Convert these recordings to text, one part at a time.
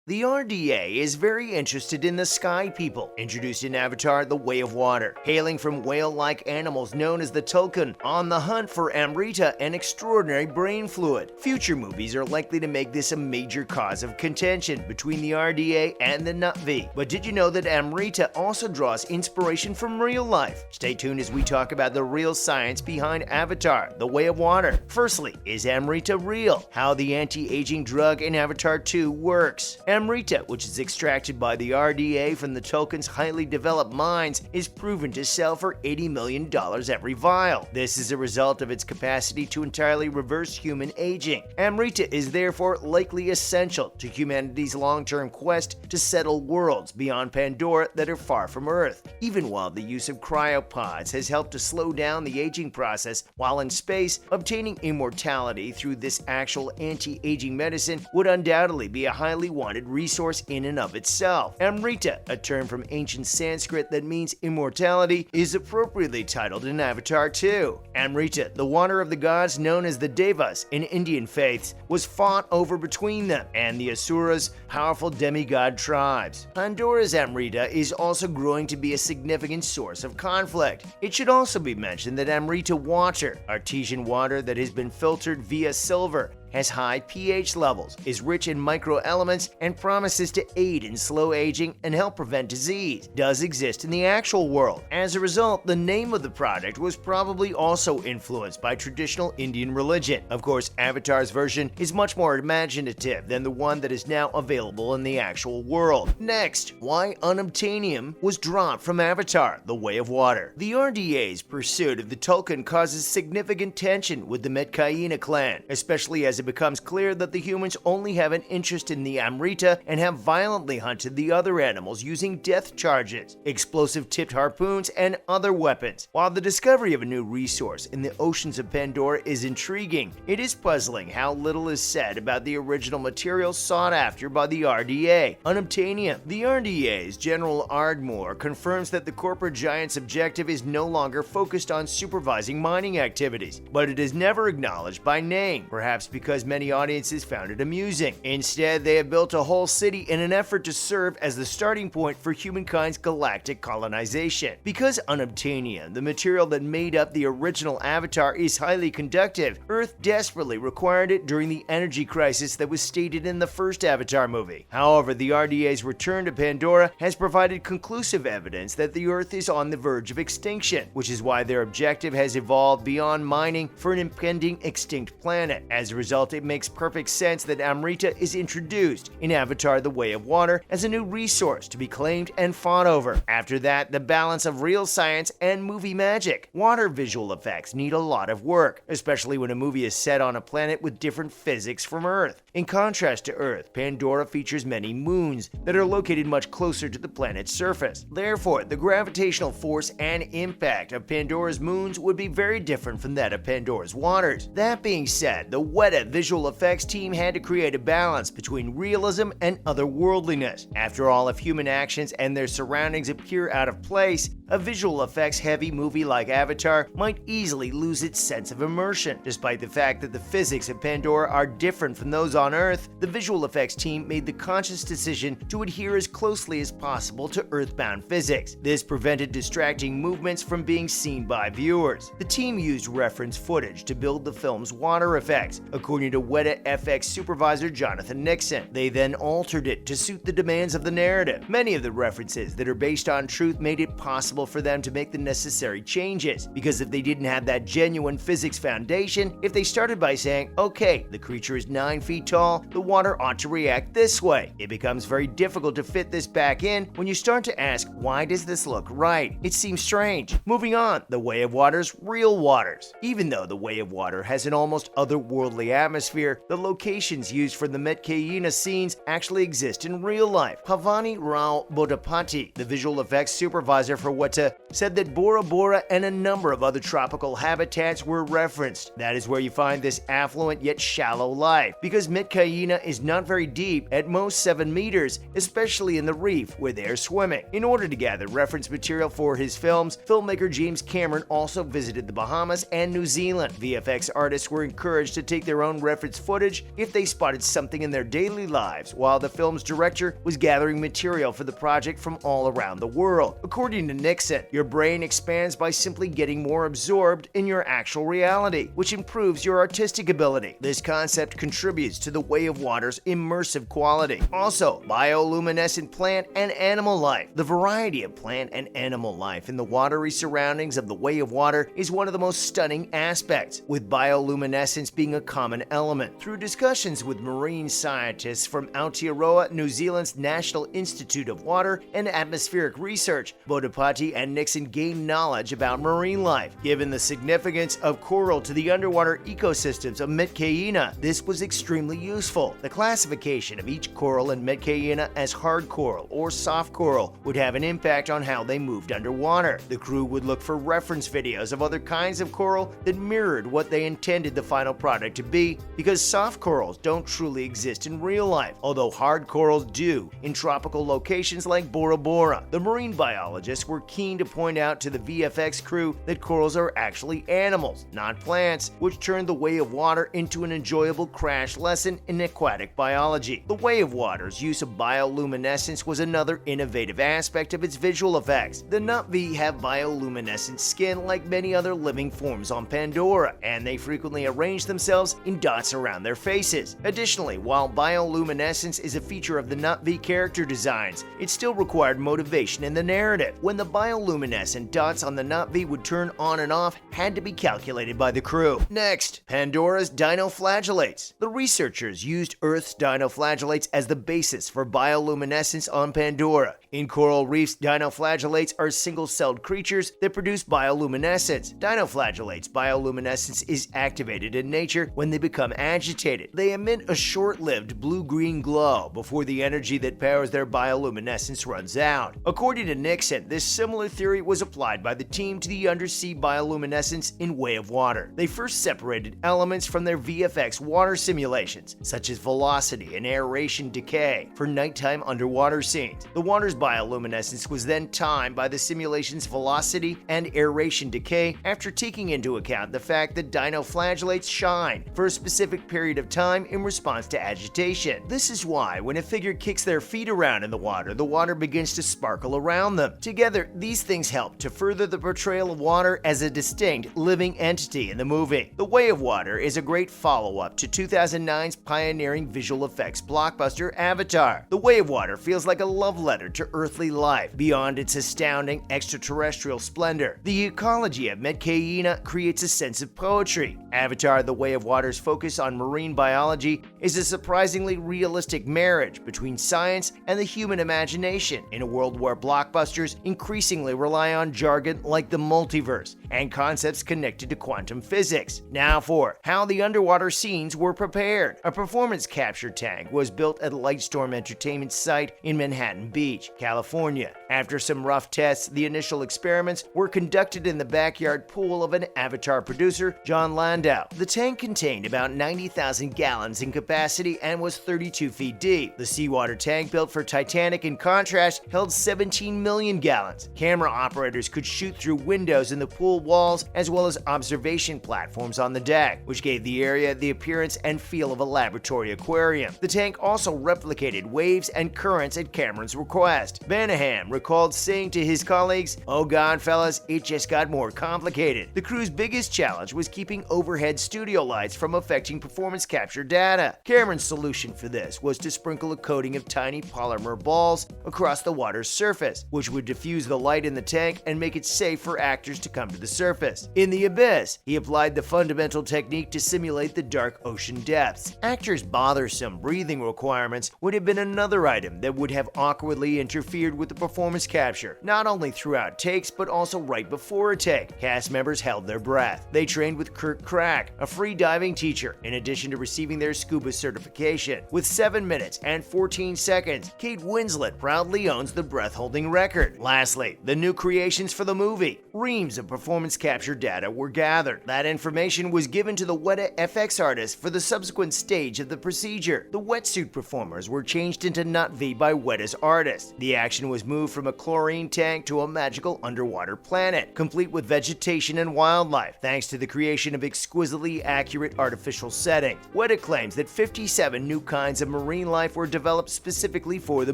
The RDA is very interested in the Sky People, introduced in Avatar: The Way of Water. Hailing from whale-like animals known as the Tulkun, on the hunt for Amrita and extraordinary brain fluid. Future movies are likely to make this a major cause of contention between the RDA and the Na'vi. But did you know that Amrita also draws inspiration from real life? Stay tuned as we talk about the real science behind Avatar: The Way of Water. Firstly, is Amrita real? How the anti-aging drug in Avatar 2 works. Amrita, which is extracted by the RDA from the Tulkun's highly developed mines, is proven to sell for $80 million every vial. This is a result of its capacity to entirely reverse human aging. Amrita is therefore likely essential to humanity's long-term quest to settle worlds beyond Pandora that are far from Earth. Even while the use of cryopods has helped to slow down the aging process while in space, obtaining immortality through this actual anti-aging medicine would undoubtedly be a highly wanted resource in and of itself. Amrita, a term from ancient Sanskrit that means immortality, is appropriately titled in Avatar 2. Amrita, the water of the gods known as the Devas in Indian faiths, was fought over between them and the Asuras, powerful demigod tribes. Pandora's Amrita is also growing to be a significant source of conflict. It should also be mentioned that Amrita water, artesian water that has been filtered via silver, has high pH levels, is rich in microelements, and promises to aid in slow aging and help prevent disease, does exist in the actual world. As a result, the name of the product was probably also influenced by traditional Indian religion. Of course, Avatar's version is much more imaginative than the one that is now available in the actual world. Next, why unobtainium was dropped from Avatar: The Way of Water. The RDA's pursuit of the Tulkun causes significant tension with the Metkayina clan, especially as it becomes clear that the humans only have an interest in the Amrita and have violently hunted the other animals using death charges, explosive-tipped harpoons, and other weapons. While the discovery of a new resource in the oceans of Pandora is intriguing, it is puzzling how little is said about the original material sought after by the RDA, unobtainium. The RDA's General Ardmore confirms that the corporate giant's objective is no longer focused on supervising mining activities, but it is never acknowledged by name, perhaps because many audiences found it amusing. Instead, they have built a whole city in an effort to serve as the starting point for humankind's galactic colonization. Because unobtainium, the material that made up the original Avatar, is highly conductive, Earth desperately required it during the energy crisis that was stated in the first Avatar movie. However, the RDA's return to Pandora has provided conclusive evidence that the Earth is on the verge of extinction, which is why their objective has evolved beyond mining for an impending extinct planet. As a result, it makes perfect sense that Amrita is introduced in Avatar: The Way of Water as a new resource to be claimed and fought over. After that, the balance of real science and movie magic. Water visual effects need a lot of work, especially when a movie is set on a planet with different physics from Earth. In contrast to Earth, Pandora features many moons that are located much closer to the planet's surface. Therefore, the gravitational force and impact of Pandora's moons would be very different from that of Pandora's waters. That being said, the Weta visual effects team had to create a balance between realism and otherworldliness. After all, if human actions and their surroundings appear out of place, a visual effects heavy movie like Avatar might easily lose its sense of immersion. Despite the fact that the physics of Pandora are different from those on Earth, the visual effects team made the conscious decision to adhere as closely as possible to Earthbound physics. This prevented distracting movements from being seen by viewers. The team used reference footage to build the film's water effects, according to Weta FX supervisor Jonathan Nixon. They then altered it to suit the demands of the narrative. Many of the references that are based on truth made it possible for them to make the necessary changes, because if they didn't have that genuine physics foundation, if they started by saying, okay, the creature is 9 feet tall, the water ought to react this way, it becomes very difficult to fit this back in when you start to ask, why does this look right? It seems strange. Moving on, The Way of Water's real waters. Even though The Way of Water has an almost otherworldly atmosphere, the locations used for the Metkayina scenes actually exist in real life. Bhavani Rao Bodapati, the visual effects supervisor for Weta Toyota, said that Bora Bora and a number of other tropical habitats were referenced. That is where you find this affluent yet shallow life, because Mitkaina is not very deep, at most 7 meters, especially in the reef where they are swimming. In order to gather reference material for his films, filmmaker James Cameron also visited the Bahamas and New Zealand. VFX artists were encouraged to take their own reference footage if they spotted something in their daily lives, while the film's director was gathering material for the project from all around the world. According to Nixon, your brain expands by simply getting more absorbed in your actual reality, which improves your artistic ability. This concept contributes to the Way of Water's immersive quality. Also, bioluminescent plant and animal life. The variety of plant and animal life in the watery surroundings of the Way of Water is one of the most stunning aspects, with bioluminescence being a common element. Through discussions with marine scientists from Aotearoa, New Zealand's National Institute of Water and Atmospheric Research, Bodapati and Nixon gained knowledge about marine life. Given the significance of coral to the underwater ecosystems of Mitkaina, this was extremely useful. The classification of each coral in Mitkaina as hard coral or soft coral would have an impact on how they moved underwater. The crew would look for reference videos of other kinds of coral that mirrored what they intended the final product to be, because soft corals don't truly exist in real life, although hard corals do in tropical locations like Bora Bora. The marine biologists were keen to point out to the VFX crew that corals are actually animals, not plants, which turned the Way of Water into an enjoyable crash lesson in aquatic biology. The Way of Water's use of bioluminescence was another innovative aspect of its visual effects. The Na'vi have bioluminescent skin like many other living forms on Pandora, and they frequently arrange themselves in dots around their faces. Additionally, while bioluminescence is a feature of the Na'vi character designs, it still required motivation in the narrative. When the bioluminescent dots on the Na'vi would turn on and off had to be calculated by the crew. Next, Pandora's dinoflagellates. The researchers used Earth's dinoflagellates as the basis for bioluminescence on Pandora. In coral reefs, dinoflagellates are single-celled creatures that produce bioluminescence. Dinoflagellates' bioluminescence is activated in nature when they become agitated. They emit a short-lived blue-green glow before the energy that powers their bioluminescence runs out. According to Nixon, this similar theory was applied by the team to the undersea bioluminescence in Way of Water. They first separated elements from their VFX water simulations, such as velocity and aeration decay, for nighttime underwater scenes. The water's bioluminescence was then timed by the simulation's velocity and aeration decay after taking into account the fact that dinoflagellates shine for a specific period of time in response to agitation. This is why when a figure kicks their feet around in the water begins to sparkle around them. Together, these things help to further the portrayal of water as a distinct, living entity in the movie. The Way of Water is a great follow-up to 2009's pioneering visual effects blockbuster Avatar. The Way of Water feels like a love letter to earthly life beyond its astounding extraterrestrial splendor. The ecology of Mitkaina creates a sense of poetry. Avatar: The Way of Water's focus on marine biology is a surprisingly realistic marriage between science and the human imagination in a world where blockbusters increasingly rely on jargon like the multiverse and concepts connected to quantum physics. Now for how the underwater scenes were prepared. A performance capture tank was built at Lightstorm Entertainment's site in Manhattan Beach, California. After some rough tests, the initial experiments were conducted in the backyard pool of an Avatar producer, John Landau. The tank contained about 90,000 gallons in capacity and was 32 feet deep. The seawater tank built for Titanic, in contrast, held 17 million gallons. Camera operators could shoot through windows in the pool walls as well as observation platforms on the deck, which gave the area the appearance and feel of a laboratory aquarium. The tank also replicated waves and currents at Cameron's request. Vanaham recalled saying to his colleagues, "Oh God, fellas, it just got more complicated." The crew's biggest challenge was keeping overhead studio lights from affecting performance capture data. Cameron's solution for this was to sprinkle a coating of tiny polymer balls across the water's surface, which would diffuse the light in the tank and make it safe for actors to come to the surface. In The Abyss, he applied the fundamental technique to simulate the dark ocean depths. Actors' bothersome breathing requirements would have been another item that would have awkwardly interfered with the performance capture, not only throughout takes but also right before a take. Cast members held their breath. They trained with Kurt Crack, a free diving teacher, in addition to receiving their scuba Scuba certification. With 7 minutes and 14 seconds, Kate Winslet proudly owns the breath-holding record. Lastly, the new creations for the movie. Reams of performance capture data were gathered. That information was given to the Weta FX artists for the subsequent stage of the procedure. The wetsuit performers were changed into Na'vi by Weta's artists. The action was moved from a chlorine tank to a magical underwater planet, complete with vegetation and wildlife, thanks to the creation of exquisitely accurate artificial setting. Weta claims that 57 new kinds of marine life were developed specifically for the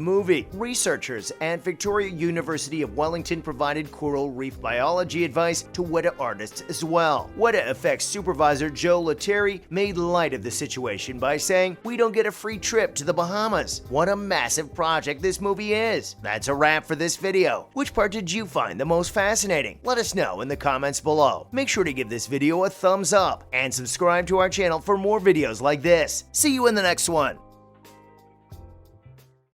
movie. Researchers at Victoria University of Wellington provided coral reef biology advice to Weta artists as well. Weta FX supervisor Joe Lettieri made light of the situation by saying, "We don't get a free trip to the Bahamas. What a massive project this movie is." That's a wrap for this video. Which part did you find the most fascinating? Let us know in the comments below. Make sure to give this video a thumbs up and subscribe to our channel for more videos like this. See you in the next one.